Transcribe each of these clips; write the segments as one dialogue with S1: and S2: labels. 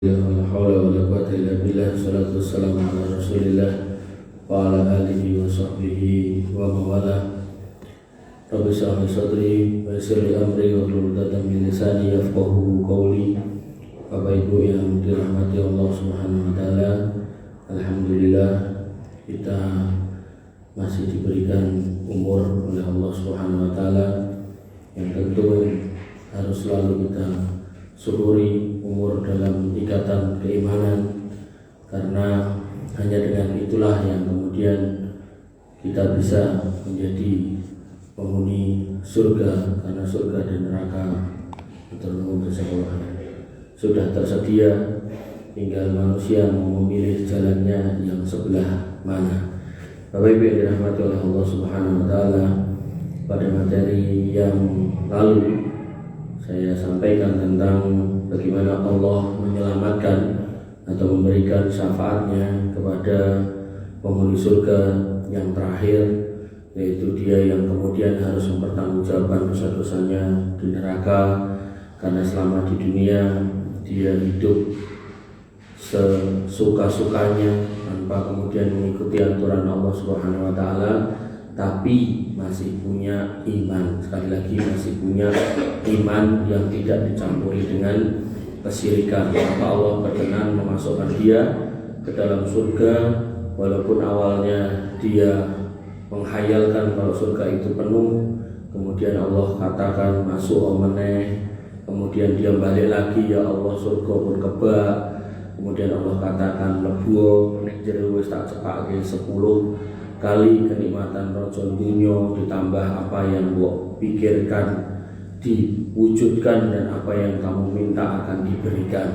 S1: La haula wala quwwata illa billah. Salatu wassalamu ala Rasulillah wa ala alihi wa sahbihi wa mawala. Rabbi shrah li sadri wa yassir li amri wa hlul 'uqdatam min lisani yafqahu qawli. Bapak Ibu yang dirahmati Allah Subhanahu wa taala, alhamdulillah kita masih diberikan umur oleh Allah Subhanahu wa taala yang tentu harus selalu kita syukuri umur dalam ikatan keimanan, karena hanya dengan itulah yang kemudian kita bisa menjadi penghuni surga, karena surga dan neraka betul-betul sudah tersedia, tinggal manusia mau memilih jalannya yang sebelah mana. Bapak Ibu yang dirahmati oleh Allah Subhanahu wa taala, pada materi yang lalu saya sampaikan tentang bagaimana Allah menyelamatkan atau memberikan syafaatnya kepada penghuni surga yang terakhir, yaitu dia yang kemudian harus mempertanggungjawabkan dosa-dosanya di neraka, karena selama di dunia dia hidup sesuka-sukanya tanpa kemudian mengikuti aturan Allah Subhanahu wa taala, tapi masih punya iman. Sekali lagi, masih punya iman yang tidak dicampuri dengan kesyirikan. Maka Allah berkenan memasukkan dia ke dalam surga, walaupun awalnya dia menghayalkan kalau surga itu penuh, kemudian Allah katakan masuk omeneh, kemudian dia balik lagi, ya Allah surga pun kebak, kemudian Allah katakan lebuo nek jero wis tak cepake 10 kali kenikmatan rojo dunia, ditambah apa yang mbok pikirkan diwujudkan, dan apa yang kamu minta akan diberikan.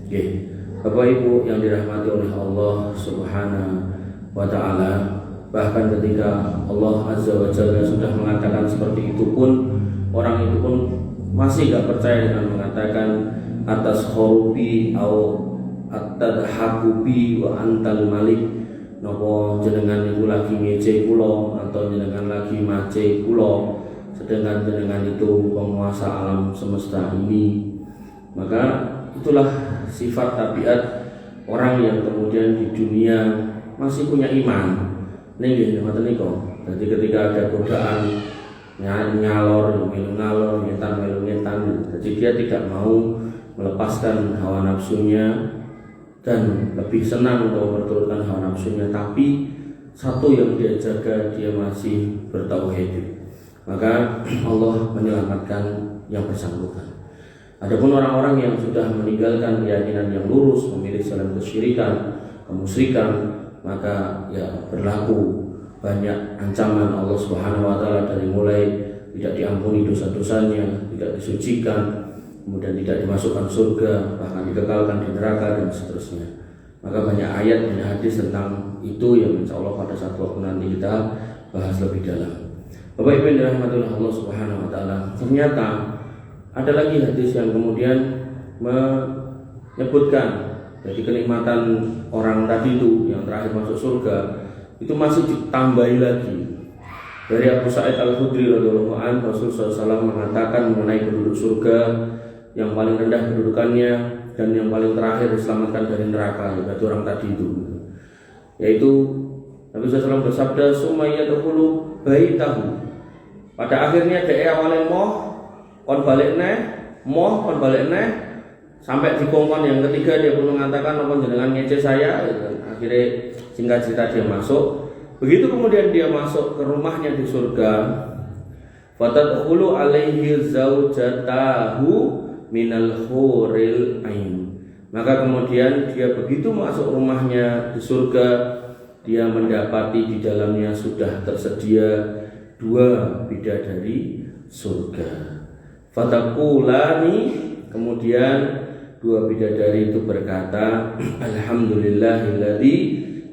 S1: Oke, Bapak Ibu yang dirahmati oleh Allah Subhanahu wa taala, bahkan ketika Allah Azza wa Jalla sudah mengatakan seperti itu pun, orang itu pun masih gak percaya dengan mengatakan atas khorubi au atadhakubi wa antal malik. Nopo jenengan itu lagi ngece kulo atau jenengan lagi mace kulo, sedangkan jenengan itu penguasa alam semesta ini. Maka itulah sifat tabiat orang yang kemudian di dunia masih punya iman. Nih ngoten niku. Jadi ketika ada godaan nyalor, ngalor, ngetan, jadi dia tidak mau melepaskan hawa nafsunya dan lebih senang untuk memperturutkan hawa nafsunya, tapi satu yang dia jaga, dia masih bertauhid. Maka Allah menyelamatkan yang bersangkutan. Adapun orang-orang yang sudah meninggalkan keyakinan yang lurus, memilih jalan kesyirikan, kemusyrikan, maka ya berlaku banyak ancaman Allah Subhanahu wa taala, dari mulai tidak diampuni dosa-dosanya, tidak disucikan, kemudian tidak dimasukkan surga, bahkan dikekalkan di neraka dan seterusnya. Maka banyak ayat, banyak hadis tentang itu yang insya Allah pada satu waktu nanti kita bahas lebih dalam. Bapak Ibu yang dirahmati oleh Allah Subhanahu wa taala, ternyata ada lagi hadis yang kemudian menyebutkan jadi kenikmatan orang tadi itu yang terakhir masuk surga itu masih ditambahi lagi. Dari Abu Sa'id Al-Khudri radhiyallahu anhu, Rasulullah SAW mengatakan mengenai penduduk surga yang paling rendah kedudukannya dan yang paling terakhir diselamatkan dari neraka, yaitu orang tadi itu, yaitu Nabi SAW bersabda, sumayyadkhulu baitahu, pada akhirnya dia awalnya kon balik neh sampai di kongkon yang ketiga dia pun mengatakan apa jenengan ngece saya, akhirnya singkat cerita dia masuk. Begitu kemudian dia masuk ke rumahnya di surga, fatadkhulu alaihi zaujatahu minal huril ain, maka kemudian dia begitu masuk rumahnya di surga, dia mendapati di dalamnya sudah tersedia 2 bidadari surga. Fatakulani, kemudian 2 bidadari itu berkata, alhamdulillahilladzi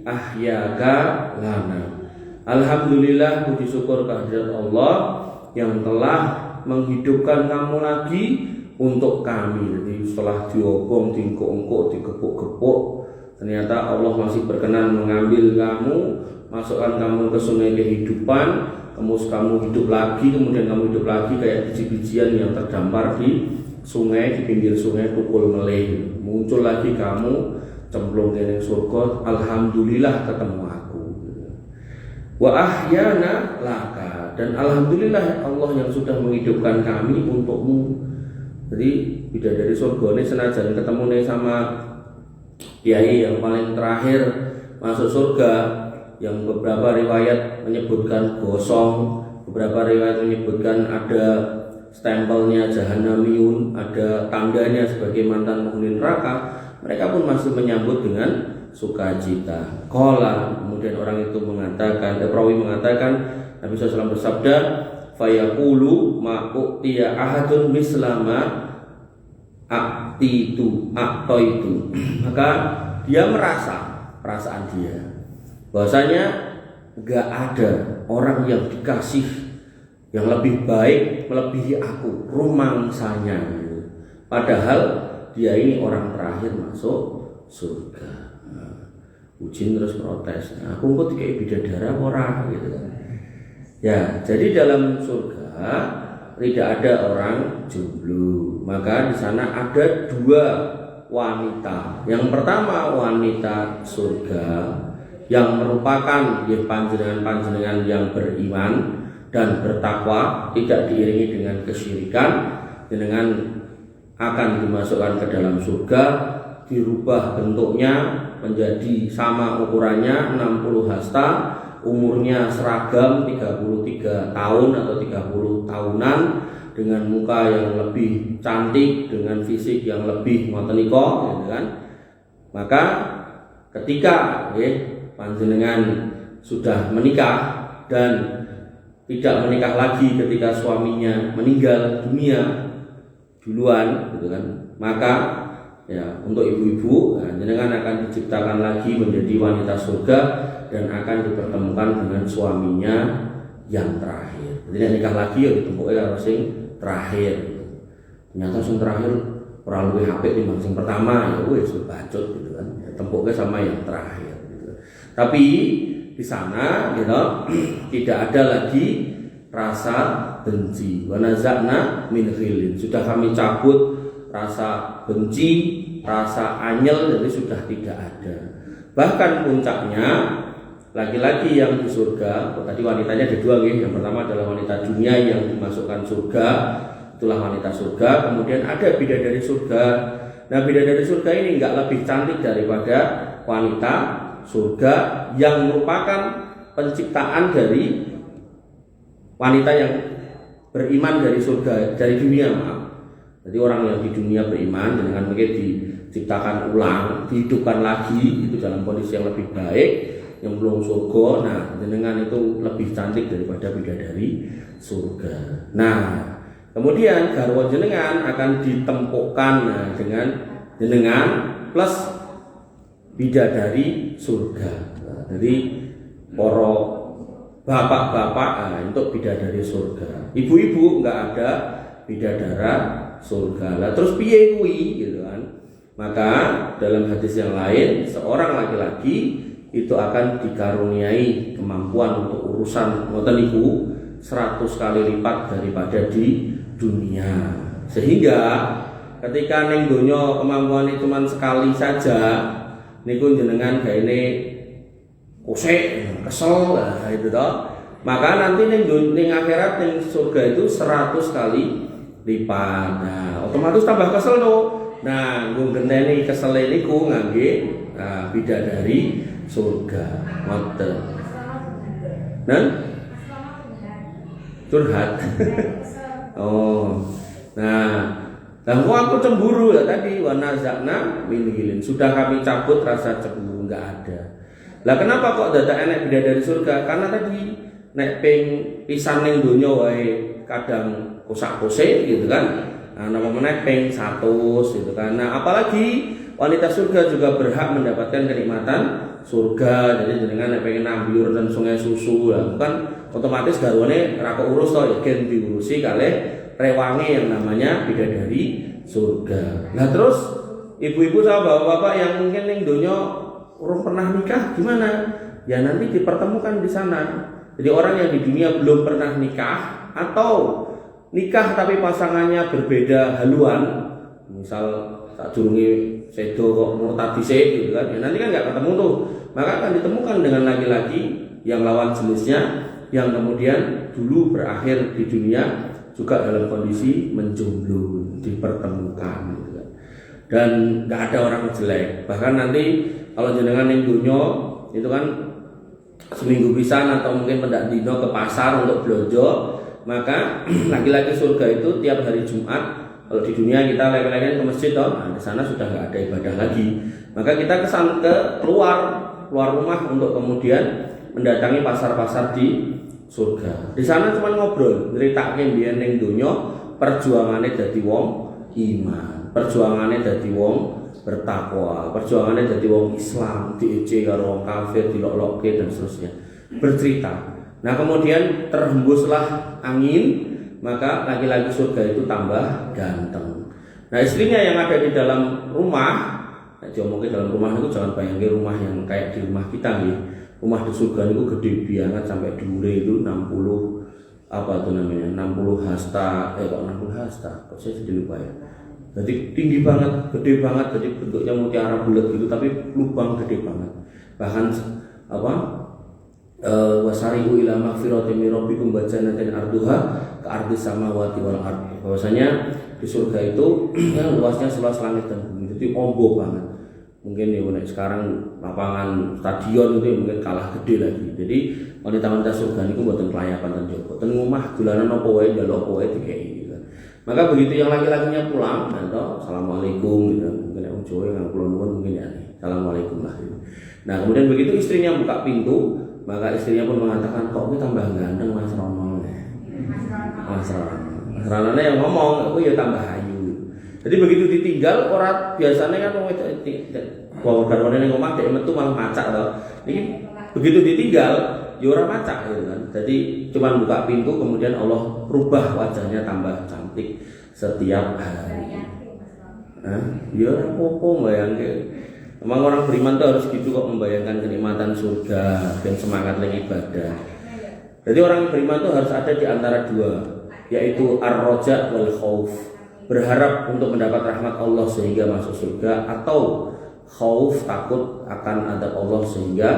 S1: ahyaka lana, alhamdulillah, puji syukur kehadirat Allah yang telah menghidupkan kamu lagi untuk kami. Jadi setelah diobong, diengkok-engkok, digepuk-gepuk, ternyata Allah masih berkenan mengambil kamu, masukkan kamu ke sungai kehidupan, kamu hidup lagi, kemudian kamu hidup lagi kayak biji-bijian yang terdampar di sungai, di pinggir sungai tukul meleh, muncul lagi kamu cemplung ke surga, alhamdulillah ketemu aku. Wa ahyana laka, dan alhamdulillah Allah yang sudah menghidupkan kami untukmu. Jadi bidadari surga ini senajan ketemu nih sama kiai yang paling terakhir masuk surga, yang beberapa riwayat menyebutkan gosong, beberapa riwayat menyebutkan ada stempelnya Jahannamiyun, ada tandanya sebagai mantan penghuni neraka, mereka pun masih menyambut dengan sukacita. Qala, kemudian orang itu mengatakan, perawi mengatakan, Nabi SAW bersabda, fayaqulu ma u'tiya ahadun mislama a'titu. Maka dia merasa, perasaan dia bahwasanya enggak ada orang yang dikasih yang lebih baik melebihi aku rumangsanya, padahal dia ini orang terakhir masuk surga. Ujin terus protes, aku kok dikai bidadara orang gitu kan. Ya, jadi dalam surga tidak ada orang jomblo, maka di sana ada dua wanita. Yang pertama wanita surga yang merupakan panjenengan yang beriman dan bertakwa, tidak diiringi dengan kesyirikan, dengan akan dimasukkan ke dalam surga, dirubah bentuknya menjadi sama ukurannya 60 hasta, umurnya seragam 33 tahun atau 30 tahunan, dengan muka yang lebih cantik, dengan fisik yang lebih ngoteniko, gitu kan. Maka ketika panjenengan sudah menikah dan tidak menikah lagi ketika suaminya meninggal dunia duluan, gitu kan, maka ya untuk ibu-ibu jenengan akan diciptakan lagi menjadi wanita surga dan akan dipertemukan dengan suaminya yang terakhir. Jadi nikah lagi ya ditumpuknya karo sing terakhir. Ternyata sing terakhir ora luwih apik timbang sing pertama, ya wis bacot gitu kan. Ya, tempuknya sama yang terakhir gitu. Tapi di sana gitu tidak ada lagi rasa benci. Wa naza'na min ghillin. Sudah kami cabut rasa benci, rasa anyel, jadi sudah tidak ada. Bahkan puncaknya laki-laki yang di surga, tadi wanitanya ada dua, yang pertama adalah wanita dunia yang dimasukkan surga, itulah wanita surga. Kemudian ada bidadari surga. Nah, bidadari surga ini enggak lebih cantik daripada wanita surga yang merupakan penciptaan dari wanita yang beriman dari surga, dari dunia, maaf. Jadi orang yang di dunia beriman dengan mungkin diciptakan ulang, dihidupkan lagi, itu dalam kondisi yang lebih baik, yang belum surga. Nah, jenengan itu lebih cantik daripada bidadari surga. Nah, kemudian garwa jenengan akan ditempukkan dengan jenengan plus bidadari surga. Nah, jadi para bapak-bapak untuk bidadari surga. Ibu-ibu enggak ada bidadara surga. Lah terus piye kuwi gitu kan. Maka dalam hadis yang lain, seorang laki-laki itu akan dikaruniai kemampuan untuk urusan ngoten niku 100 kali lipat daripada di dunia. Sehingga ketika ning donya kemampuan itu cuma sekali saja, niku jenengan gaene kosek, kesel, nah itu toh. Maka nanti ning akhirat ning surga itu 100 kali lipat. Nah, otomatis tambah kesel tuh. Nah, nggo genteni kesele niku ngangge bidadari surga. Ngoten. Nah, curhat. Oh. Nah, aku cemburu ya tadi, wa nazakna min ghilin. Sudah kami cabut rasa cemburu, enggak ada. Lah kenapa kok dadak enek bidadari surga? Karena tadi nek ping pisan ning donya wae kadang kosak-kosek gitu kan. Nah, napa meneh ping 100 gitu kan. Nah, apalagi wanita surga juga berhak mendapatkan kenikmatan surga. Jadi jenengan nek pengen nambyur dan sungai susu lah, kan otomatis garwane ra kok urus to, ya gen diurusi kalih rewange yang namanya bidadari surga. Nah, terus ibu-ibu sama bapak-bapak yang mungkin ning donya urung pernah nikah gimana? Ya nanti dipertemukan di sana. Jadi orang yang di dunia belum pernah nikah atau nikah tapi pasangannya berbeda haluan, misal tak durungi sedo kok murtad dhisik gitu kan, ya nanti kan nggak ketemu tuh, maka akan ditemukan dengan laki-laki yang lawan jenisnya yang kemudian dulu berakhir di dunia juga dalam kondisi menjomblo, dipertemukan gitu kan. Dan nggak ada orang jelek, bahkan nanti kalau jenengan ning donya itu kan seminggu pisan atau mungkin pendak dino ke pasar untuk belanja, maka laki-laki surga itu tiap hari Jumat, kalau di dunia kita lewat-lewat ke masjid toh, nah di sana sudah nggak ada ibadah lagi, maka kita keluar rumah untuk kemudian mendatangi pasar-pasar di surga. Di sana cuma ngobrol, nyeritake biyen ning donya perjuangane dadi wong iman, perjuangane dadi wong bertakwa, perjuangannya dadi wong Islam, diece karo wong kafir, dilok-lokke dan seterusnya. Bercerita. Nah, kemudian terhembuslah angin, maka laki-laki surga itu tambah ganteng. Nah, istrinya yang ada di dalam rumah, mungkin dalam rumah itu jangan bayangin rumah yang kayak di rumah kita nih. Rumah di surga itu gede banget sampai dhuwure itu 60 apa itu namanya? 60 hasta, kok 60 hasta? Kok saya jadi lupa ya. Jadi tinggi banget, gede banget, jadi bentuknya mutiara bulat gitu, tapi lubang gede banget. Bahkan apa? Wasari'u ila magfiratin min rabbikum wa jannatin arduha ka ardhis samawati wal ardh. Bahwasanya di surga itu yang luasnya seluas langit dan bumi. Jadi ombo banget. Mungkin ya sekarang lapangan stadion itu mungkin kalah gede lagi. Jadi wanita-wanita surga niku mboten kelayapan ten jowo. Ten omah dolanan apa wae njaluk apa wae dikeki gitu. Maka begitu yang laki-lakinya pulang, atau assalamualaikum gitu. Mungkin yang Jawa yang pulang mungkin ya assalamualaikum lah gitu. Nah, kemudian begitu istrinya buka pintu, maka istrinya pun mengatakan, kok kita tambah ganteng Mas Rono. Mas Rono yang ngomong, aku ya tambah ayu. Jadi begitu ditinggal, orang biasanya kan wong garwane ning omah dhek metu malah macak to. Ini begitu ditinggal, ya ora macak gitu kan. Jadi cuma buka pintu kemudian Allah rubah wajahnya tambah cantik setiap hari. Ya ora apa-apa mbayangke. Emang orang beriman tuh harus gitu kok, membayangkan kenikmatan surga dan semangat lagi ibadah. Jadi orang beriman tuh harus ada di antara dua, yaitu ar-raja wal khauf. Berharap untuk mendapat rahmat Allah sehingga masuk surga, atau khauf, takut akan adab Allah sehingga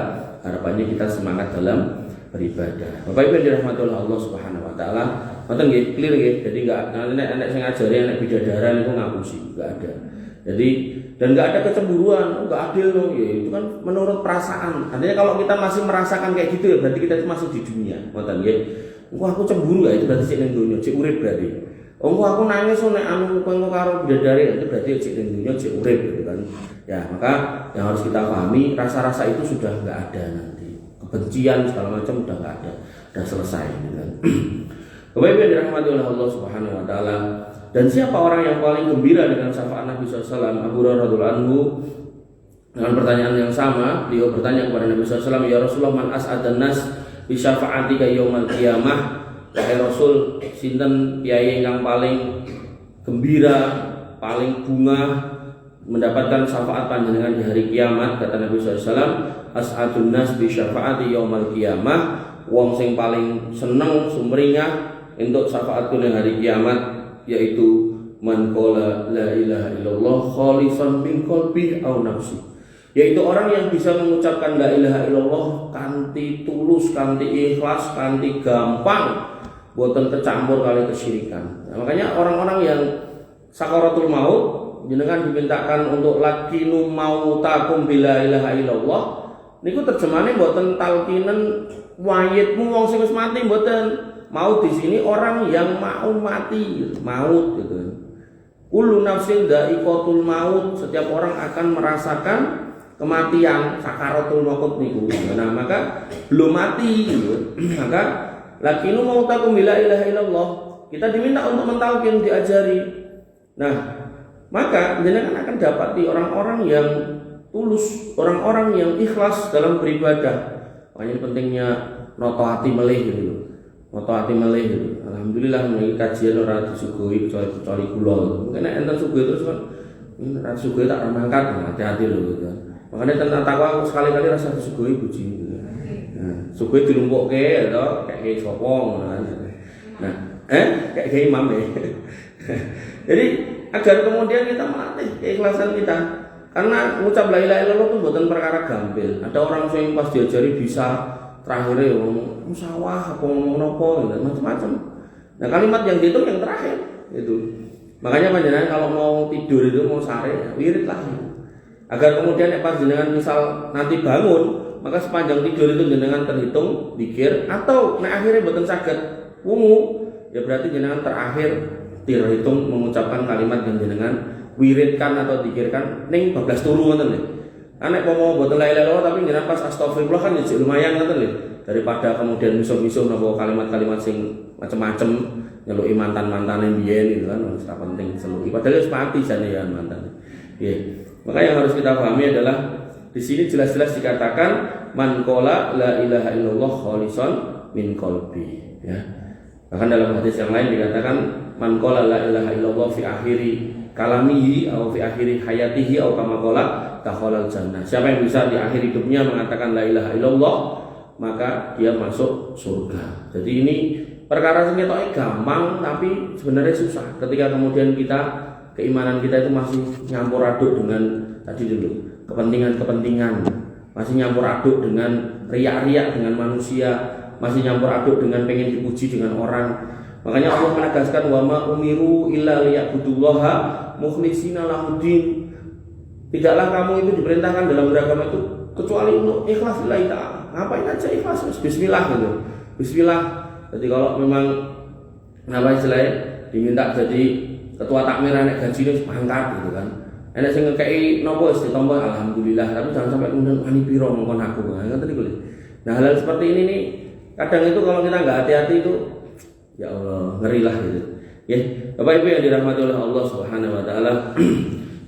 S1: harapannya kita semangat dalam beribadah. Bapak Ibu yang dirahmati oleh Allah Subhanahu wa taala, ngoten nggih, clear nggih. Jadi enggak nek sing ngajari nek bidadara niku ngapusi, enggak ada. Jadi dan enggak ada kecemburuan, enggak adil dong ya. Itu kan menurut perasaan. Artinya kalau kita masih merasakan kayak gitu ya berarti kita masih di dunia. Ngoten nggih. Engko aku cemburu ya itu berarti sik ning donya, sik urip berarti. Engko aku nangis nek anu kowe karo bidadari itu berarti sik ning donya, sik urip gitu kan. Ya, maka yang harus kita pahami rasa-rasa itu sudah enggak ada nanti. Kebencian segala macam udah enggak ada. Sudah selesai gitu kan. Bapak Ibu yang dirahmati oleh Allah Subhanahu wa taala. Dan siapa orang yang paling gembira dengan syafaat Nabi SAW? Abu Hurairah radhiyallahu anhu dengan pertanyaan yang sama, beliau bertanya kepada Nabi SAW, ya Rasulullah, man as'adan nas bi syafa'atika yaumil qiyamah? Wahai Rasul, sinten piyayi yang paling gembira, paling bunga mendapatkan syafaat panjenengan di hari kiamat? Kata Nabi SAW, as'adun nas bi syafa'ati yaumil qiyamah, wong sing paling seneng sumringah untuk syafaatku di hari kiamat, yaitu man qala la ilaha illallah khalisan min qalbi aw nafsi, yaitu orang yang bisa mengucapkan la ilaha illallah kanthi tulus, kanthi ikhlas, kanthi gampang, boten kecampur kali kesyirikan. Nah, makanya orang-orang yang sakaratul maut jenengan dimintakan untuk lakinu mautakum bila ilaha illallah, niku terjemahane boten talkinen wayitmu wong sing wis mati, boten. Maut di sini orang yang mau mati, maut gitu. Kullu nafsin dha'iqatul maut, setiap orang akan merasakan kematian, sakaratul maut niku. Nah, maka belum mati gitu. Maka lakinu mautakum bila ilaha illallah, kita diminta untuk mentalkin, diajari. Nah, maka jenengan akan dapati orang-orang yang tulus, orang-orang yang ikhlas dalam beribadah. Makanya pentingnya noto hati melih gitu. Moto hati melih gitu. Alhamdulillah meniki kajian ora disuguhi kecuali kula. Mungkin nek enten suguhi terus kan ora disuguhi tak mangkat, hati-hati lho gitu. Makanya tentang takwa sekali-kali rasa disuguhi puji gitu. Nah, suguhi dilumpukke to kayak sapa ngono. Nah, Kayak imam deh. Jadi agar kemudian kita melatih keikhlasan kita. Karena ngucap la ilaha illallah itu bukan perkara gampil. Ada orang yang pas diajari bisa terakhirnya ngomong musawah, apa ngomong nopo, gitu, macam-macam. Nah kalimat yang dihitung yang terakhir itu. Makanya panjenengan kalau mau tidur itu mau sare, wirid lah. Agar kemudian pas jenengan misal nanti bangun, maka sepanjang tidur itu jenengan terhitung dikir, atau akhirnya boten saged wungu, ya berarti jenengan terakhir terhitung mengucapkan kalimat yang jenengan wiridkan atau dikirkan ning 12 turu ngoten lho. Nek mau boten la ilaha illallah tapi jenengan pas astagfirullah kan ya lumayan ngoten lho. Daripada kemudian misuh-misuh napa kalimat-kalimat sing macem-macem nyeluki mantan-mantane biyen gitu kan ora penting seluki. Padahal wis mati jane ya mantan. Nggih. Maka yang harus kita pahami adalah di sini jelas-jelas dikatakan man qala la ilaha illallah khalisan min qalbi, ya. Bahkan dalam hadis yang lain dikatakan man qala la ilaha illallah fi akhiri kalamihi atau fi akhiri hayatihi atau kama qala dakhalal jannah. Siapa yang bisa di akhir hidupnya mengatakan la ilaha illallah, maka dia masuk surga. Jadi ini perkara sing ketoke gampang tapi sebenarnya susah ketika kemudian keimanan kita itu masih nyampur aduk dengan tadi dulu kepentingan-kepentingan, masih nyampur aduk dengan riak-riak dengan manusia, masih nyampur aduk dengan pengen dipuji dengan orang. Makanya Allah menegaskan wa ma umiru illa liya'budullaha mukhlishina lahuddin. Tidaklah kamu itu diperintahkan dalam beragama itu kecuali untuk ikhlas lillahi ta'ala. Ngapain aja ikhlas, bismillah gitu. Bismillah. Jadi kalau memang diminta jadi ketua takmir anak gajinya sepangkat gitu kan. Enak sing ngekei nopo wis ditampa alhamdulillah, tapi jangan sampai kemudian ani piro mongkon aku. Ngoten niku lho. Nah, hal seperti ini nih kadang itu kalau kita nggak hati-hati itu ya Allah, ngeri lah gitu. Ya, Bapak Ibu yang dirahmati oleh Allah Subhanahu wa taala.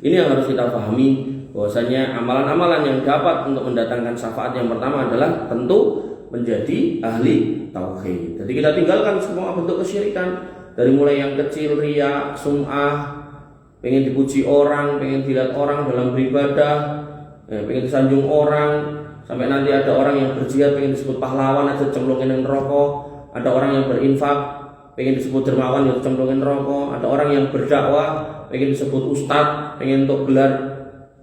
S1: Ini yang harus kita pahami bahwasanya amalan-amalan yang dapat untuk mendatangkan syafaat yang pertama adalah tentu menjadi ahli tauhid. Jadi kita tinggalkan semua bentuk kesyirikan. Dari mulai yang kecil riya, sum'ah, pengen dipuji orang, pengen dilihat orang dalam beribadah, pengen disanjung orang, sampai nanti ada orang yang berjihad pengen disebut pahlawan aja cemplungin neraka, ada orang yang berinfak pengen disebut dermawan yang cemplungin neraka, ada orang yang berdakwah pengen disebut ustadz, pengen untuk gelar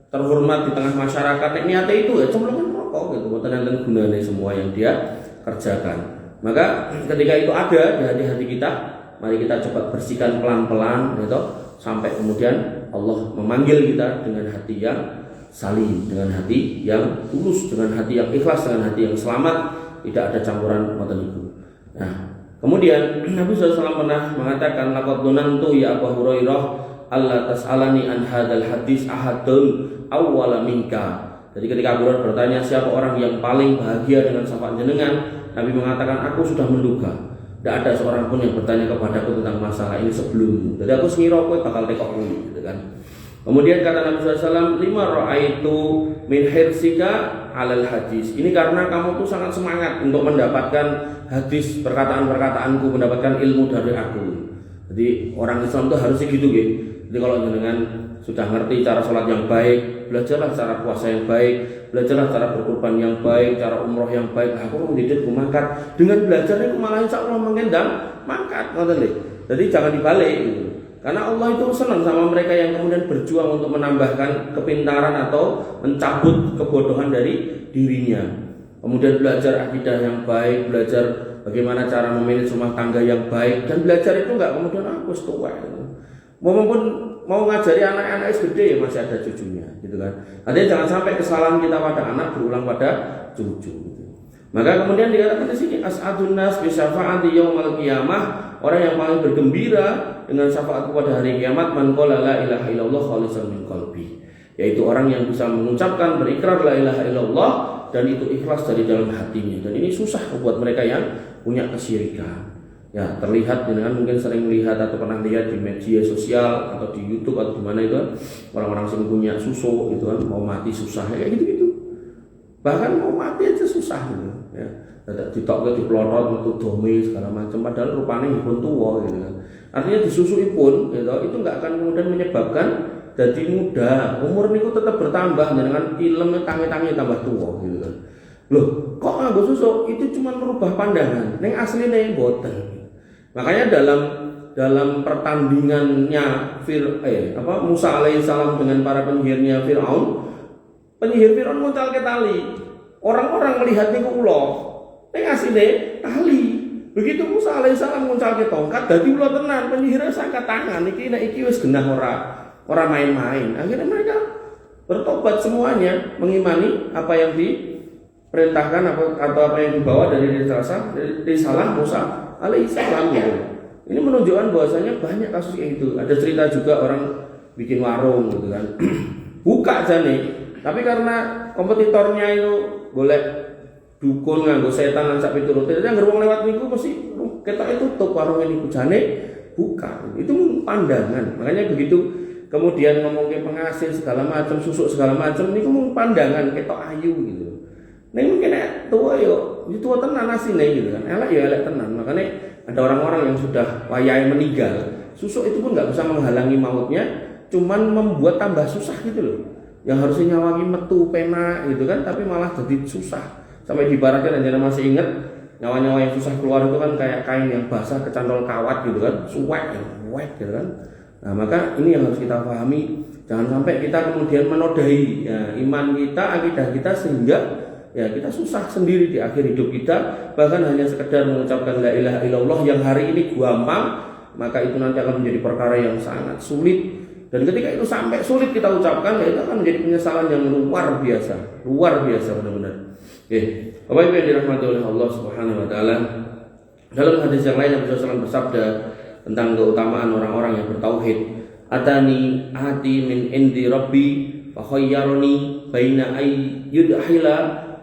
S1: terhormat di tengah masyarakat. Niatnya itu ya cemplungin neraka gitu, bukan nanti gunanya semua yang dia kerjakan. Maka ketika itu ada di hati-hati kita, mari kita coba bersihkan pelan-pelan gitu, sampai kemudian Allah memanggil kita dengan hati yang salim, dengan hati yang tulus, dengan hati yang ikhlas, dengan hati yang selamat, tidak ada campuran ngoten niku. Nah, kemudian Nabi SAW pernah mengatakan laqad donantu ya Abu Hurairah alla tas'alani an hadzal hadis ahadun awwala minka. Jadi ketika Abu Hurairah bertanya siapa orang yang paling bahagia dengan syafaat jenengan, Nabi mengatakan aku sudah menduga tidak ada seorang pun yang bertanya kepadaku tentang masalah ini sebelummu. Jadi aku sengira kowe bakal tekok muni gitu kan. Kemudian kata Nabi SAW, lima ra'aitu min hirsika alal hadis. Ini karena kamu tuh sangat semangat untuk mendapatkan hadis, perkataan-perkataanku, mendapatkan ilmu dari aku. Jadi orang Islam tuh harusnya gitu gitu. Jadi kalau dengan sudah ngerti cara sholat yang baik, belajarlah cara puasa yang baik, belajarlah cara berkurban yang baik, cara umroh yang baik. Aku mendidik mangkat. Dengan belajarnya aku malah insya Allah mengendang mangkat. Jadi jangan dibalik gitu. Karena Allah itu senang sama mereka yang kemudian berjuang untuk menambahkan kepintaran atau mencabut kebodohan dari dirinya. Kemudian belajar akidah yang baik, belajar bagaimana cara memanage rumah tangga yang baik, dan belajar itu enggak kemudian aku tua. Maupun mau ngajari anak-anak gede ya masih ada cucunya, gitu kan. Artinya jangan sampai kesalahan kita pada anak berulang pada cucu. Gitu. Maka kemudian dikatakan di sini as'adun nas bi syafaati yaumil qiyamah, orang yang paling bergembira dengan syafaat pada hari kiamat man qala la ilaha illallah khalisan min qalbi, yaitu orang yang bisa mengucapkan berikrar la ilaha illallah dan itu ikhlas dari dalam hatinya. Dan ini susah buat mereka yang punya kesyirikan. Ya, terlihat dengan mungkin sering melihat atau pernah lihat di media sosial atau di YouTube atau di mana itu orang-orang yang punya susu itu kan mau mati susah kayak gitu-gitu. Bahkan mau mati aja susah gitu ya. Ditokke dipelorot metu dome segala macam padahal rupanya pun tua gitu kan. Artinya disusui pun gitu, itu enggak akan kemudian menyebabkan jadi muda. Umur niku tetap bertambah dengan ilmu tangi-tangi tambah tua gitu kan. Loh, kok nganggo susu itu cuma merubah pandangan. Ning asline boten. Makanya dalam pertandingannya Musa alaihissalam dengan para penyihirnya Fir'aun, penyihir Fir'aun nguncal ke tali. Orang-orang melihat niku ula, ning asine tali. Begitu Musa alaihissalam nguncal ke tongkat, dadi ula tenan, penyihirnya angkat tangan. Iki wis genah ora main-main. Akhirnya mereka bertobat semuanya, mengimani apa yang diperintahkan atau apa yang dibawa dari risalah Musa alaihissalam. Ini menunjukkan bahwasanya banyak kasus kayak gitu. Ada cerita juga orang bikin warung gitu kan. Buka jane, tapi karena kompetitornya itu golek dukun nganggo setan lan sak piturute, yang wong lewat niku mesti ketok itu tutup warung niku jane buka. Itu pandangan. Makanya begitu kemudian ngomongin pengasil segala macam, susuk segala macam niku mung pandangan ketok ayu gitu. Nek mungkin tua yo, tua tenan asine gitu kan. Elek ya elek tenan. Makanya ada orang-orang yang sudah wayahe meninggal, susuk itu pun nggak bisa menghalangi mautnya, cuman membuat tambah susah gitu loh. Yang harusnya nyawangi metu pena gitu kan, tapi malah jadi susah. Sampai diibaratkan, dan masih ingat nyawa-nyawa yang susah keluar itu kan kayak kain yang basah kecantol kawat gitu kan, suwek gitu kan. Nah, maka ini yang harus kita pahami, jangan sampai kita kemudian menodai ya, iman kita, akidah kita, sehingga ya kita susah sendiri di akhir hidup kita. Bahkan hanya sekedar mengucapkan la ilaha illallah yang hari ini gampang, maka itu nanti akan menjadi perkara yang sangat sulit. Dan ketika itu sampai sulit kita ucapkan, ya itu akan menjadi penyesalan yang luar biasa benar-benar. Oke, Bapak Ibu yang dirahmati oleh Allah Subhanahu wa taala, dalam hadis yang lain Nabi SAW bersabda tentang keutamaan orang-orang yang bertauhid. Atani ati min indi rabbi fa khayyarani baina ay yudhila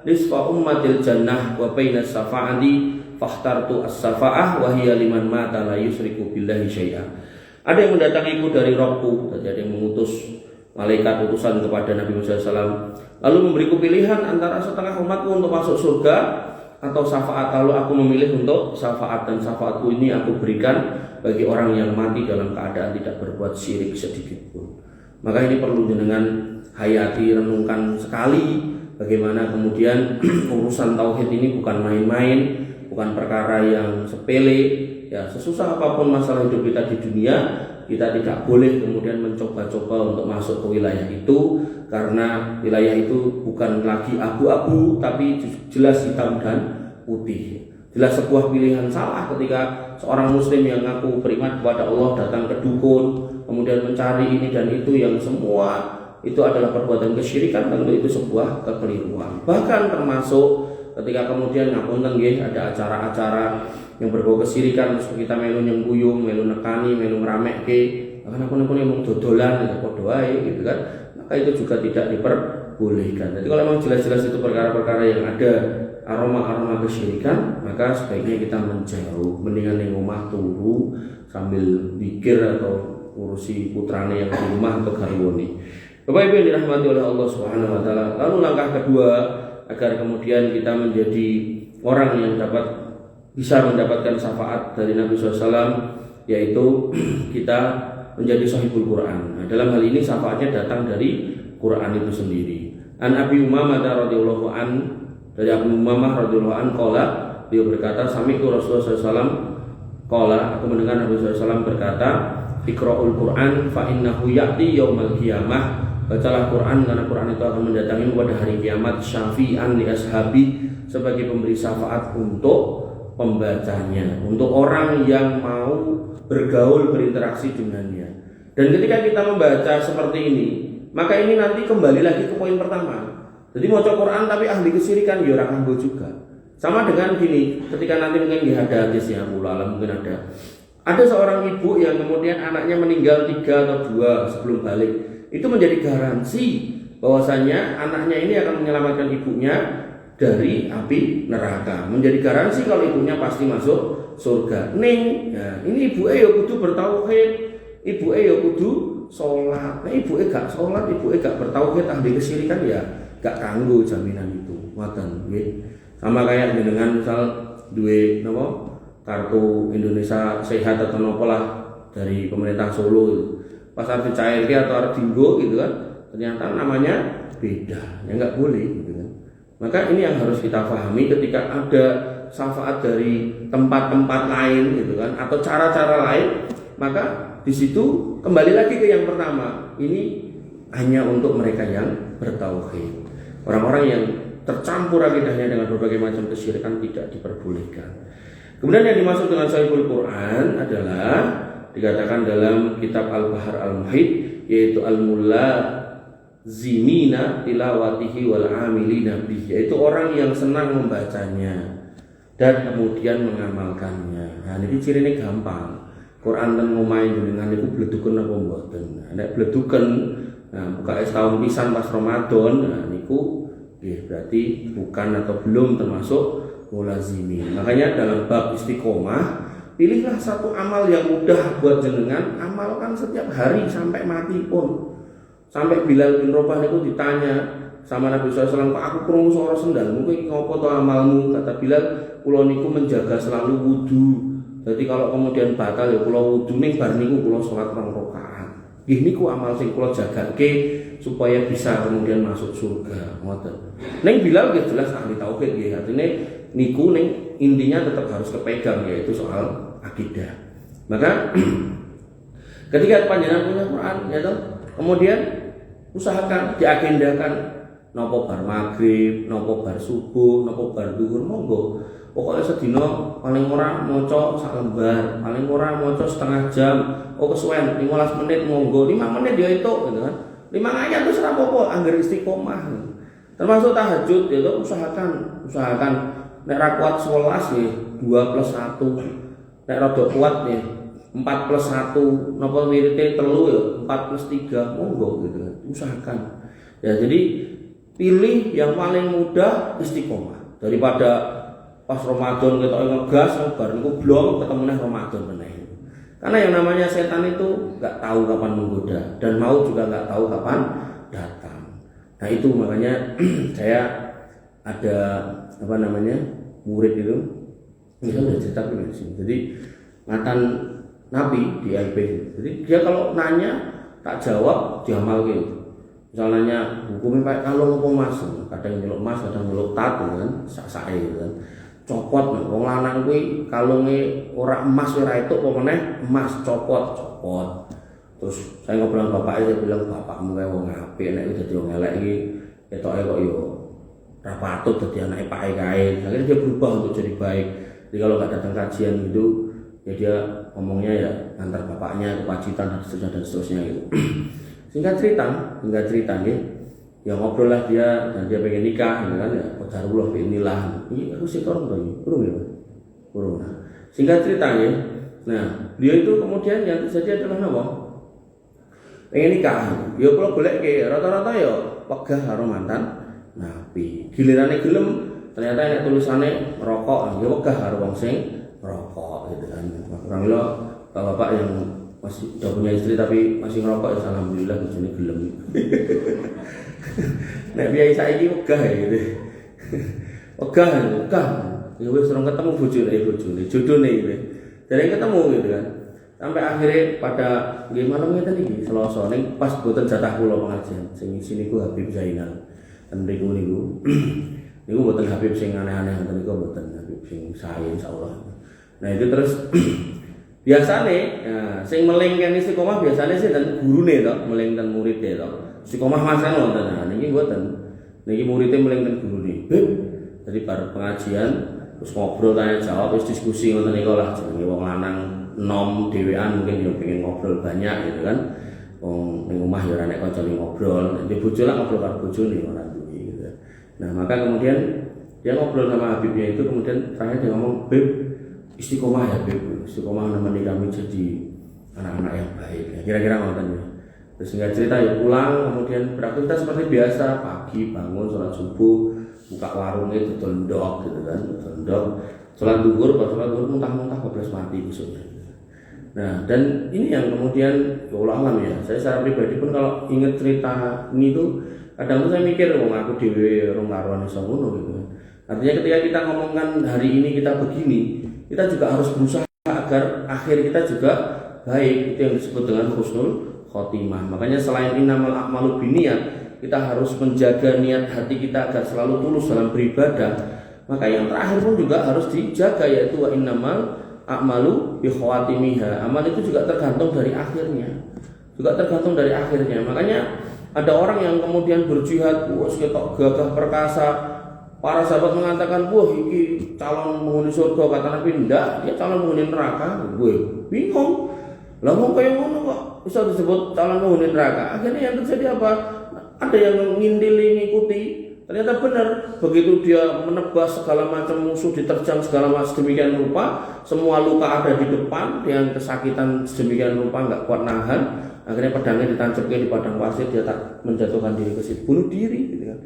S1: nisfa ummatil jannah wa baina safa'ati fakhtartu as-safa'ah wa hiya liman mata la yusriku billahi syai'a. Ada yang mendatangiku dari Rabbku, ada yang mengutus malaikat utusan kepada Nabi Muhammad SAW, lalu memberiku pilihan antara setengah umatku untuk masuk surga atau syafaat. Lalu aku memilih untuk syafaat, dan syafaatku ini aku berikan bagi orang yang mati dalam keadaan tidak berbuat syirik sedikit pun. Maka ini perlu dengan hayati, renungkan sekali bagaimana kemudian urusan tauhid ini bukan main-main, bukan perkara yang sepele. Ya, sesusah apapun masalah hidup kita di dunia, kita tidak boleh kemudian mencoba-coba untuk masuk ke wilayah itu, karena wilayah itu bukan lagi abu-abu, tapi jelas hitam dan putih. Jelas sebuah pilihan salah ketika seorang muslim yang ngaku beriman kepada Allah datang ke dukun, kemudian mencari ini dan itu, yang semua itu adalah perbuatan kesyirikan. Tentu itu sebuah kekeliruan. Bahkan termasuk ketika kemudian ngapunten nggih ada acara-acara yang berbau kesyirikan, terus kita melu nyengkuyung, melu nekani, melu ngeramekke, bahkan aku yang dodolan ya padha wae gitu kan. Maka itu juga tidak diperbolehkan. Jadi kalau memang jelas-jelas itu perkara-perkara yang ada aroma-aroma kesyirikan, maka sebaiknya kita menjauh, mendingan ning omah turu sambil mikir atau ngurusi putrane yang di rumah atau garwane. Bapak Ibu yang dirahmati oleh Allah Subhanahu wa taala. Lalu langkah kedua agar kemudian kita menjadi orang yang bisa mendapatkan syafaat dari Nabi SAW, yaitu kita menjadi sahibul Quran. Nah, dalam hal ini syafaatnya datang dari Quran itu sendiri. An Abi Umamah radhiyallahu an, dari Abu Umamah radhiyallahu an qala, beliau berkata, sami'tu Rasulullah SAW qala, aku mendengar Nabi SAW berkata, iqra'ul Quran fa innahu ya'ti yaumal qiyamah. Bacalah Quran karena Quran itu akan mendatangi pada hari kiamat, syafi'an li ashabi, sebagai pemberi syafaat untuk pembacanya, untuk orang yang mau bergaul, berinteraksi dengannya. Dan ketika kita membaca seperti ini, maka ini nanti kembali lagi ke poin pertama. Jadi mau Quran tapi ahli kesyirikan ya orang kanggo juga. Sama dengan gini, ketika nanti mungkin ada hadisnya ulama, mungkin ada seorang ibu yang kemudian anaknya meninggal 3 atau 2 sebelum balik. Itu menjadi garansi bahwasanya anaknya ini akan menyelamatkan ibunya dari api neraka. Menjadi garansi kalau ibunya pasti masuk surga. Ya, ini ibu ya kudu bertauhid, ibu ya kudu sholat. Nah, ibu gak sholat, ibu gak bertauhid, ahli kesyirikan ya gak kanggo jaminan itu. Ngoten nggih. Sama kayak dengan misal duwe napa kartu Indonesia Sehat atau napa lah dari pemerintah Solo. Pas arep dicairke atau arep dienggo gitu kan, ternyata namanya beda. Ya enggak boleh gitu kan. Maka ini yang harus kita pahami ketika ada syafaat dari tempat-tempat lain gitu kan, atau cara-cara lain, maka di situ kembali lagi ke yang pertama, ini hanya untuk mereka yang bertauhid. Orang-orang yang tercampur akidahnya dengan berbagai macam kesyirikan tidak diperbolehkan. Kemudian yang dimaksud dengan Sahihul Quran adalah dikatakan dalam kitab Al-Bahar Al-Muhit, yaitu al-mulla zimina tilawatihi wal amilina bihi, yaitu orang yang senang membacanya dan kemudian mengamalkannya. Nah, ini cirine gampang. Quran dan ngomahe jenengan niku bleduken apa mboten. Nek bleduken, nah buka tahun pisan pas Ramadan, nah niku nggih berarti bukan atau belum termasuk mulazimin. Makanya dalam bab istiqomah, pilihlah satu amal yang mudah buat jenengan, amalkan setiap hari sampai mati pun. Sampai Bilal bin Rabah niku ditanya sama Nabi SAW, "Kok aku krungu suara sendalmu kuwi ngopo to amalmu?" Kata Bilal, "Kula niku menjaga selalu wudu. Jadi kalau kemudian batal ya kula wudu ning bar niku kula salat 2 rakaat. Nggih niku amal sing kula jagake supaya bisa kemudian masuk surga." Ngoten. Ning Bilal nggih jelas ahli tauhid nggih. Artine niku ning intinya tetap harus kepegang, yaitu soal akidah. Maka ketika panjenengan punya Quran ya toh, kemudian usahakan diagendakan nopo bar maghrib, nopo bar subuh, nopo bar duhur, monggo. Pokoknya sedina paling ora maca sak lembar, paling ora maca setengah jam. Oh kesuwen 15 menit monggo, 5 menit ya itu gitu kan. 5 ayat wis ora apa-apa, angger istiqomah. Termasuk tahajud ya toh, usahakan nek ra kuat 11 ya 2+1. Nek rada kuat ya 4+1, napa wirite 3 ya 4+3, monggo gitu kan. Usahakan. Ya jadi pilih yang paling mudah istiqomah daripada pas Ramadan kita ngegas bar niku blong ketemu Ramadan meneh. Karena yang namanya setan itu enggak tahu kapan menggoda dan mau juga enggak tahu kapan datang. Nah itu makanya saya ada murid itu ini kan udah cerita di sini. Jadi mantan Nabi di IP. Jadi dia kalau nanya tak jawab diamal gitu. Misalnya nanya hukumnya pakai kalung apa mas? Kadang nyeluk mas, kadang nyeluk tat kan, sak-sake gitu kan. Copot wong lanang kuwi kalunge ora emas ora itu apa meneh emas copot. Terus saya ngobrol dengan bapaknya, dia bilang bapakmu kae wong apik nek dadi wong elek iki ketoke kok yo ora patut dadi anake pake kae. Akhirnya dia berubah untuk jadi baik. Jadi kalau nggak datang kajian gitu, ya dia ngomongnya ya antar bapaknya ke pacitan dan seterusnya gitu. Singkat cerita nih, ya ngobrol lah dia dan dia pengen nikah, gitu kan ya. Qadarullah inilah. Ini aku sih orang tuh, kurung ya, kurung. Singkat ceritanya, nah dia itu kemudian yang terjadi adalah apa? Pengen nikah, ya kalau boleh ke rata-rata ya pegah karo mantan Nabi. Gilirannya gelem, ternyata yang tulisannya merokok, ya pegah karo wong sing merokok, gitu kan. Kurang lo bapak yang masih udah punya istri tapi masih ngerokok ya alhamdulillah bojone gelem. Nek biaya saiki wegah gitu. Wegah. Ya wis urung ketemu bojone, jodone gitu. Dereng ketemu gitu kan. Sampai akhirnya pada nggih malam ngeten iki Selasa ning pas boten jatah kula pengajian. Sing sini ku Habib Zainal. Ten mriku niku. Niku boten Habib sing aneh-aneh ngoten niku boten Habib sing sae insyaallah. Nah itu terus biasane ya, sing melingkan istiqomah biasane sih dan gurune to, melingkan muridé to. Istiqomah masan wonten. Nah niki mboten. Niki muridé melingkan gurune. Jadi bar pengajian terus ngobrol tanya jawab terus diskusi ngoten niku lah jenenge wong lanang nom dhewean mungkin yo pengen ngobrol banyak gitu kan. Wong ning omah ya ora nek kancane ngobrol, nek bojo lah ngobrol karo bojone ora duwe gitu. Nah, maka kemudian dia ngobrol sama Habibnya itu kemudian terakhir dia ngomong, "Beb, istiqomah ya Beb, istiqomah nemeni kami jadi anak-anak yang baik." Ya, kira-kira ngoten ya. Terus singkat cerita ya pulang kemudian beraktivitas seperti biasa, pagi bangun sholat subuh, buka warungnya dodol ndok gitu kan, dodol ndok. Sholat duhur, pas sholat duhur muntah-muntah keblas mati besoknya. Nah, dan ini yang kemudian ya Allah alam ya. Saya secara pribadi pun kalau ingat cerita ini tuh kadang tuh saya mikir wong aku dhewe rong karuan iso ngono gitu. Artinya ketika kita ngomongkan hari ini kita begini, kita juga harus berusaha agar akhir kita juga baik. Itu yang disebut dengan husnul khotimah. Makanya selain innamal a'malu binniyat, kita harus menjaga niat hati kita agar selalu tulus dalam beribadah. Maka yang terakhir pun juga harus dijaga, yaitu wa innamal a'malu bi khawatimiha. Amal itu juga tergantung dari akhirnya. Makanya ada orang yang kemudian berjihad, wah ketok gagah perkasa. Para sahabat mengatakan, wah ini calon penghuni surga. Kata Nabi, enggak, dia calon penghuni neraka. Gue bingung. Lah mau kayak ngono kok bisa disebut calon penghuni neraka? Akhirnya yang terjadi apa? Ada yang ngindili, ngikuti. Ternyata benar, begitu dia menebas segala macam musuh, diterjang segala macam sedemikian rupa, semua luka ada di depan, dengan kesakitan sedemikian rupa nggak kuat nahan, akhirnya pedangnya ditancapkan di padang pasir, dia tak menjatuhkan diri ke situ, bunuh diri, gitu kan.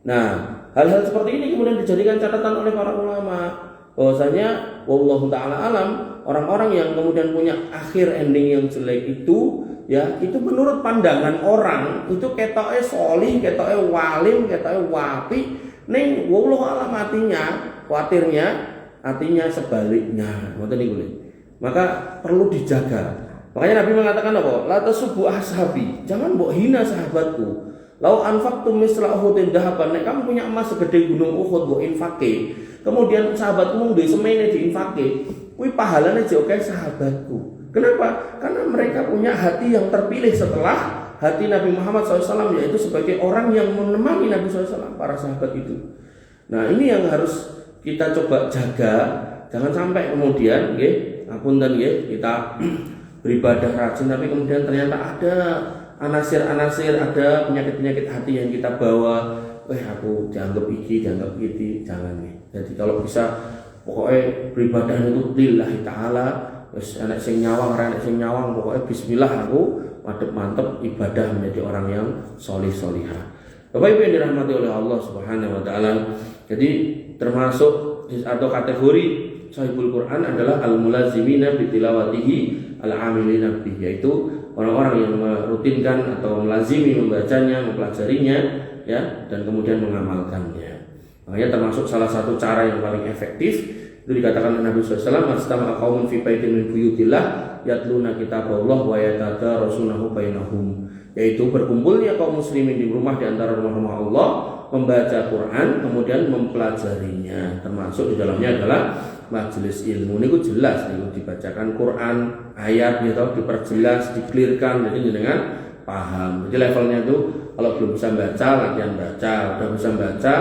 S1: Nah, hal-hal seperti ini kemudian dijadikan catatan oleh para ulama, bahwasanya wallahu taala alam, orang-orang yang kemudian punya akhir ending yang jelek itu, ya itu menurut pandangan orang itu ketoke solih, ketoke walim, ketoke wapi, ning wallahu alam artinya sebaliknya. Ngoten niku. Maka perlu dijaga. Makanya Nabi mengatakan apa? La tasubbu ashabi, jangan mbok hina sahabatku. Lau anfaqtum misla Uhudin dahaban, nek kamu punya emas segede gunung Uhud mbok infake, kemudian sahabatmu duwe semene diinfake, kuwi pahalane jek akeh sahabatku. Kenapa? Karena mereka punya hati yang terpilih setelah hati Nabi Muhammad SAW, yaitu sebagai orang yang menemani Nabi SAW, para sahabat itu. Nah ini yang harus kita coba jaga, jangan sampai kemudian, ngapunten kita beribadah rajin, tapi kemudian ternyata ada anasir-anasir, ada penyakit-penyakit hati yang kita bawa. Aku dianggap iki, dianggap gitu, jangan nih. Jadi kalau bisa pokoknya beribadah itu lillahi ta'ala. Wis enek sing nyawang, ora enek sing nyawang, pokoknya bismillah aku madhep mantep ibadah menjadi orang yang solih-solihah. Bapak Ibu yang dirahmati oleh Allah Subhanahu wa taala. Jadi termasuk atau kategori sahibul Quran adalah al-mulazimina bi tilawatihi al-amilina bihi, yaitu orang-orang yang merutinkan atau melazimi membacanya, mempelajarinya, ya, dan kemudian mengamalkannya. Makanya termasuk salah satu cara yang paling efektif itu dikatakan oleh Nabi SAW, "Mastama qaumun fi baitin min buyutillah yatluna kitaballah wa yatadarasunahu bainahum." Yaitu berkumpulnya kaum muslimin di rumah di antara rumah-rumah Allah, membaca Quran, kemudian mempelajarinya. Termasuk di dalamnya adalah majelis ilmu. Ini jelas, ini dibacakan Quran, ayat gitu, diperjelas, diklirkan, jadi dengan paham. Jadi levelnya itu kalau belum bisa baca, latihan baca. Udah bisa baca,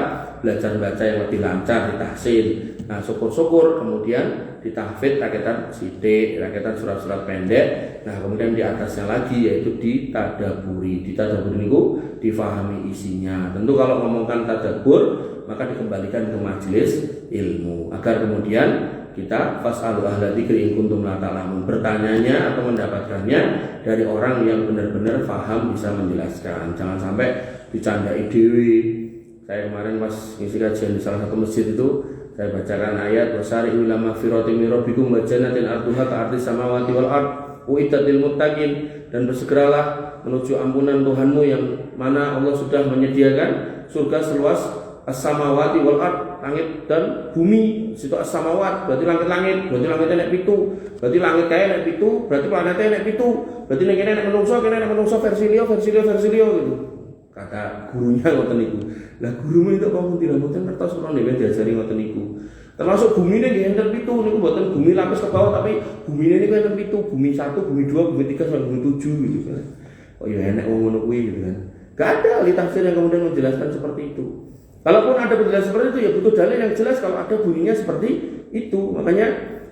S1: belajar baca yang lebih lancar, ditahsin. Nah syukur-syukur kemudian ditahfidz raketan sidik, raketan surat-surat pendek. Nah kemudian di atasnya lagi yaitu ditadaburi. Ditadaburi itu difahami isinya. Tentu kalau ngomongkan tadabur maka dikembalikan ke majelis ilmu agar kemudian kita fas'alu ahla dzikri in kuntum la ta'lamun, bertanyanya atau mendapatkannya dari orang yang benar-benar paham bisa menjelaskan. Jangan sampai dicandai dewi. Saya kemarin pas ngisi kajian di salah satu masjid itu, saya bacakan ayat wasari'u ila magfiratin min rabbikum wa jannatin arduha ka'ardis samawati wal ard uiddat lil muttaqin, dan bersegeralah menuju ampunan Tuhanmu yang mana Allah sudah menyediakan surga seluas as-samawati wal ard, langit dan bumi. Situ as-samawat berarti langit-langit, berarti langitnya nek pitu, berarti langit kaya nek pitu, berarti planetnya nek pitu, berarti nek kene nek menungso versi liya gitu. Kata gurunya ngoten niku. Lah gurumu itu kok tidak mboten ngertos ora nek diajari ngoten niku. Termasuk bumi ini enten pitu niku mboten bumi lapis ke bawah, tapi bumi ini enten pitu, bumi 1, bumi 2, bumi 3 sampai bumi 7 gitu kan. Oh ya enek wong ngono kuwi gitu kan. Gak ada ahli tafsir yang kemudian menjelaskan seperti itu. Kalaupun ada penjelasan seperti itu ya butuh dalil yang jelas kalau ada bunyinya seperti itu. Makanya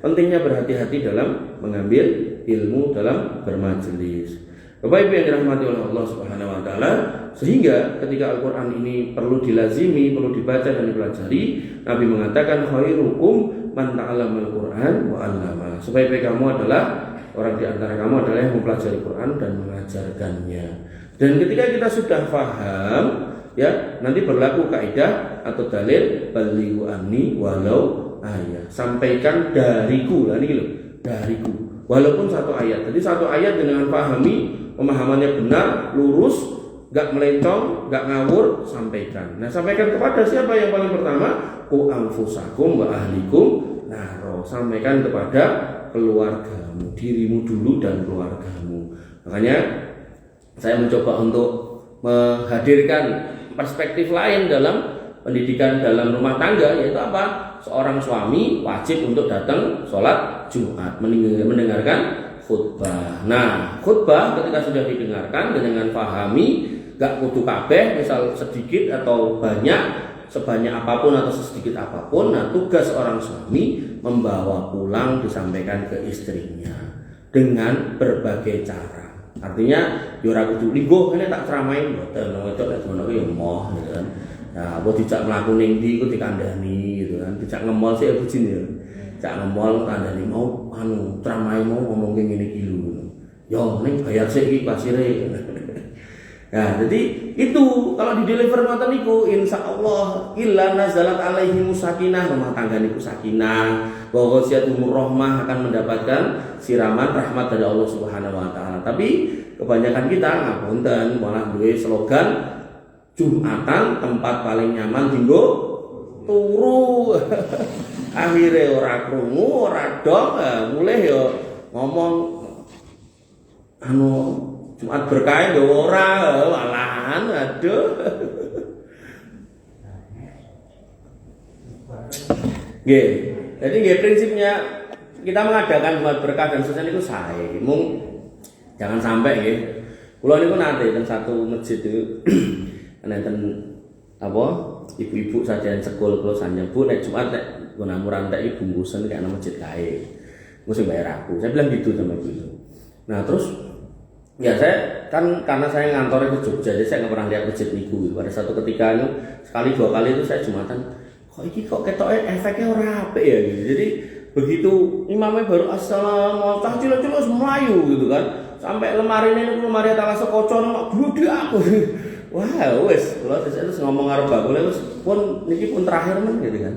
S1: pentingnya berhati-hati dalam mengambil ilmu dalam bermajelis. Bapak Ibu yang dirahmati oleh Allah Subhanahu wa taala, sehingga ketika Al-Qur'an ini perlu dilazimi, perlu dibaca dan dipelajari, Nabi mengatakan khairukum man ta'allamal Qur'an wa 'allama. Sebaik-baik kamu adalah orang di antara kamu adalah yang mempelajari Quran dan mengajarkannya. Dan ketika kita sudah paham, ya, nanti berlaku kaidah atau dalil balighu anni walau ayat. Sampaikan dariku. Lah niki lho, dariku. Walaupun satu ayat. Jadi satu ayat dengan pahami, pemahamannya benar, lurus, gak melencong, gak ngawur, sampaikan. Nah, sampaikan kepada siapa yang paling pertama? Qu anfusakum wa ahlikum naro. Sampaikan kepada keluargamu, dirimu dulu dan keluargamu. Makanya saya mencoba untuk menghadirkan perspektif lain dalam pendidikan dalam rumah tangga, yaitu apa? Seorang suami wajib untuk datang sholat Jumat, mendengarkan khutbah. Nah, khutbah ketika sudah didengarkan dengan pahami, gak kudu kabeh, misal sedikit atau banyak, sebanyak apapun atau sedikit apapun. Nah, tugas seorang suami membawa pulang disampaikan ke istrinya dengan berbagai cara. Artinya, ora kudu linggo kene tak ceramain mboten, wedok nek ngono ya moh gitu kan. Nah, apa dijak mlaku ning ndi iku dikandani gitu kan. Dijak ngemol sik bujine ya. Dijak ngemol kandani mau ceramah mau ngomong ngene iki lho. Yo ning bayar sik iki pasire. Nah, jadi itu kalau di deliver ngoten niku insyaallah illa nazalat alaihi sakinah, rumah tangga niku sakinah, wa ghasiyatumur rahmah, akan mendapatkan siraman rahmat dari Allah Subhanahu wa taala. Tapi kebanyakan kita ngapunten malah duwe slogan Jumatan tempat paling nyaman dinggo turu. Akhirnya ora krungu, ora dong, mulai yo ngomong Jumat berkah yo ora, walahan aduh. Nggih. Jadi nggih prinsipnya kita mengadakan Jumat berkah dan seterusnya itu sae. Mung jangan sampai nggih. Kula niku nate teng satu masjid itu nenten apa ibu-ibu sajian sekul kula sanjang Bu nek Jumat nek gunamuran tak ibu bungkusan kayak nama masjid kae. Mesti bayar aku. Saya bilang gitu sama ibu itu. Nah, terus ya saya kan karena saya ngantor di Jogja, jadi saya nggak pernah lihat masjid niku. Pada satu ketika itu sekali dua kali itu saya Jumatan, kok ketoknya efeknya ora apik ya gitu. Jadi begitu imamnya baru assalamualaikum cilo-cilo Melayu gitu kan. Sampai lemari atas sekocon mak bludek aku. Wah, wes, kalau terus ngomong karo bakule wis pun niki pun terakhir men gitu kan.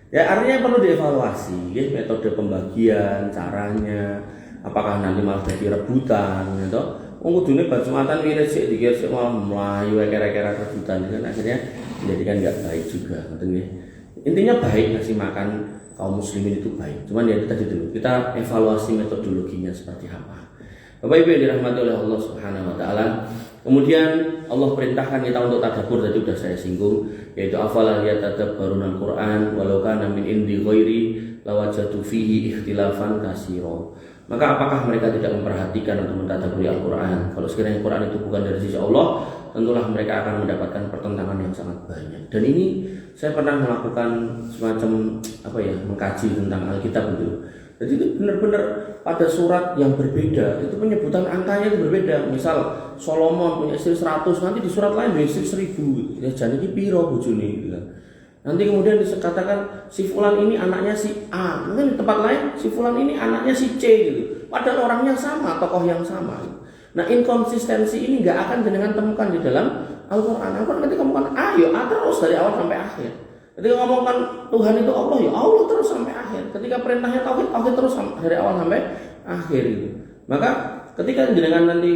S1: Ya artinya perlu dievaluasi ya, metode pembagian, caranya, apakah nanti malah jadi rebutan gitu. Wong kudune bar Jumatan wirid sik dikir sik malah mlayu kira-kira rebutan kan akhirnya menjadikan enggak baik juga ngoten nggih. Intinya baik ngasih makan kaum muslimin itu baik. Cuman ya tadi dulu kita evaluasi metodologinya seperti apa. Bapak Ibu yang dirahmati oleh Allah Subhanahu wa taala. Kemudian Allah perintahkan kita untuk tadabbur, tadi sudah saya singgung, yaitu afala yatadabbaruna al-Qur'an walau kana min indi ghairi lawajadu fihi ikhtilafan katsira. Maka apakah mereka tidak memperhatikan untuk mentadabburi Al-Qur'an? Kalau sekiranya Al-Qur'an itu bukan dari sisi Allah, tentulah mereka akan mendapatkan pertentangan yang sangat banyak. Dan ini saya pernah melakukan semacam mengkaji tentang Alkitab gitu. Jadi itu benar-benar pada surat yang berbeda, itu penyebutan angkanya itu berbeda. Misal Solomon punya istri 100, nanti di surat lain punya istri 1000. Ya jadi ini piro bojone gitu kan. Nanti kemudian dikatakan si fulan ini anaknya si A, mungkin di tempat lain si fulan ini anaknya si C gitu. Padahal orangnya sama, tokoh yang sama. Nah, inkonsistensi ini nggak akan jenengan temukan di dalam Al-Qur'an. Al-Qur'an ketika ngomongkan A, ya A terus dari awal sampai akhir. Ketika ngomongkan Tuhan itu Allah, ya Allah terus sampai akhir. Ketika perintahnya tauhid, tauhid terus dari awal sampai akhir gitu. Maka ketika jenengan nanti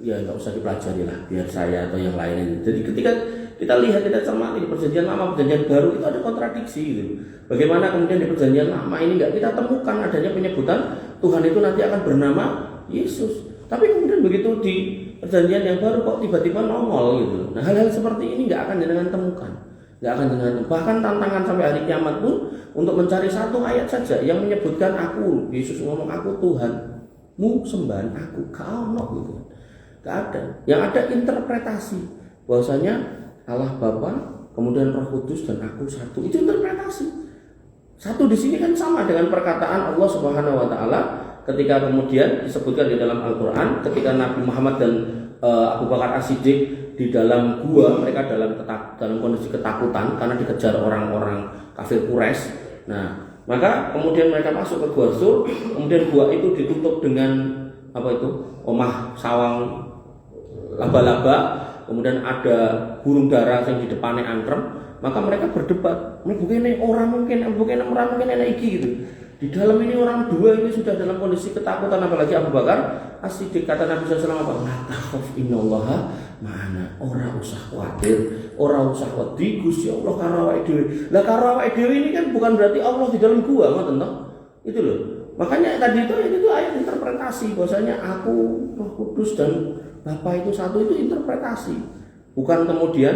S1: ya nggak usah dipelajari lah, biar saya atau yang lain. Jadi ketika kita lihat, kita cermati di perjanjian lama, perjanjian baru itu ada kontradiksi gitu. Bagaimana kemudian di perjanjian lama ini nggak kita temukan adanya penyebutan Tuhan itu nanti akan bernama Yesus. Tapi kemudian begitu di perjanjian yang baru kok tiba-tiba nongol gitu. Nah, hal-hal seperti ini nggak akan jenengan temukan. Nggak akan jenengan. Bahkan tantangan sampai hari kiamat pun untuk mencari satu ayat saja yang menyebutkan aku, Yesus ngomong aku Tuhanmu sembahan aku, kau gitu. Nggak ada. Yang ada interpretasi bahwasanya Allah Bapa, kemudian Roh Kudus dan aku satu. Itu interpretasi. Satu di sini kan sama dengan perkataan Allah Subhanahu wa taala ketika kemudian disebutkan di dalam Al-Qur'an ketika Nabi Muhammad dan Abu Bakar As-Siddiq di dalam gua, mereka dalam kondisi ketakutan karena dikejar orang-orang kafir Quraisy. Nah, maka kemudian mereka masuk ke gua Sur, kemudian gua itu ditutup dengan omah sawang laba-laba, kemudian ada burung dara yang di depannya angkrem. Maka mereka berdebat, mungkin orang mungkin enak iki gitu. Di dalam ini orang dua ini sudah dalam kondisi ketakutan, apalagi Abu Bakar As-Siddiq. Kata Nabi SAW, la takhaf innallaha ma'ana. Ora usah khawatir, ora usah wedi, Gusti Allah karo awake dhewe. Lah karo awake dhewe ini kan bukan berarti Allah di dalam gua, ngoten toh? Itu loh. Makanya tadi itu ayat interpretasi bahwasanya aku, Roh Kudus dan Bapa itu satu, itu interpretasi. Bukan kemudian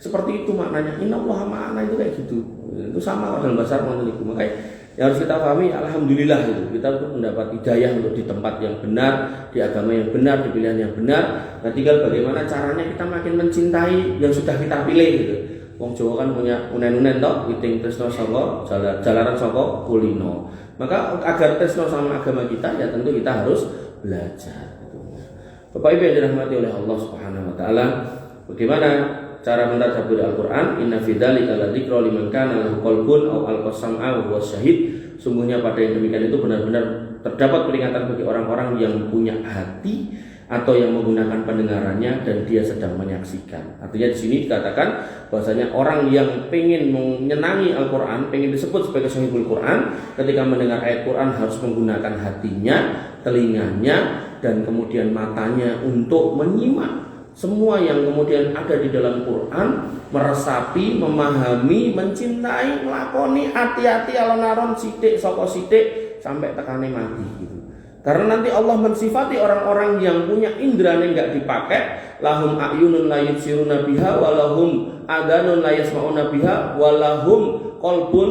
S1: seperti itu maknanya. Innallaha ma'ana itu kayak gitu. Itu sama dalam bahasa Arab itu. Makanya yang harus kita pahami, alhamdulillah itu kita mendapat hidayah untuk di tempat yang benar, di agama yang benar, di pilihan yang benar. Nah, tinggal bagaimana caranya kita makin mencintai yang sudah kita pilih gitu. Wong Jawa kan punya unen-unen toh, witing tresno saka jalaran saka kulino. Maka agar tresno sama agama kita ya tentu kita harus belajar gitu. Bapak Ibu yang dirahmati oleh Allah Subhanahu wa taala, bagaimana cara mentadabbur Al-Qur'an? Inna fi dzalika ladzikra liman kana lahu qalbun aw alqasam'a wa huwa syahid. Sungguhnya pada yang demikian itu benar-benar terdapat peringatan bagi orang-orang yang punya hati atau yang menggunakan pendengarannya dan dia sedang menyaksikan. Artinya di sini dikatakan bahwasanya orang yang pengen menyenangi Al-Qur'an, pengen disebut sebagai sahibul Qur'an, ketika mendengar ayat Qur'an harus menggunakan hatinya, telinganya, dan kemudian matanya untuk menyimak semua yang kemudian ada di dalam Quran, meresapi, memahami, mencintai, melakoni, hati-hati alon-alon sidik soko sidik sampai tekane mati gitu. Karena nanti Allah mensifati orang-orang yang punya indera yang enggak dipakai, lahum a'yunun la yubsiruna biha walahum adanun la yasma'una biha walahum qalbun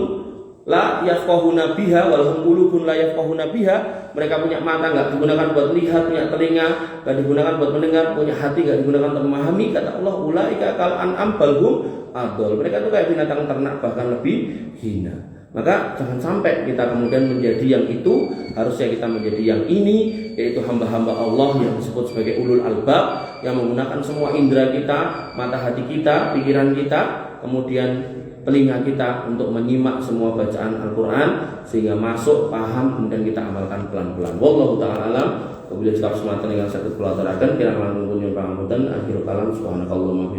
S1: la yafqahuna biha walahum qulubun la yafqahuna biha. Mereka punya mata enggak digunakan buat lihat, punya telinga enggak digunakan buat mendengar, punya hati enggak digunakan untuk memahami. Kata Allah, ulaika kal an'am balhum adol. Mereka itu kayak binatang ternak, bahkan lebih hina. Maka jangan sampai kita kemudian menjadi yang itu, harusnya kita menjadi yang ini, yaitu hamba-hamba Allah yang disebut sebagai ulul albab, yang menggunakan semua indera kita, mata hati kita, pikiran kita, kemudian telinga kita untuk menyimak semua bacaan Al-Quran sehingga masuk, paham, kemudian kita amalkan pelan-pelan. Wallahu ta'ala alam. Kemudian sekarang semata dengan satu keluarga kira-kira mengunyah pangapunten akhirul kalam subhanakallahumma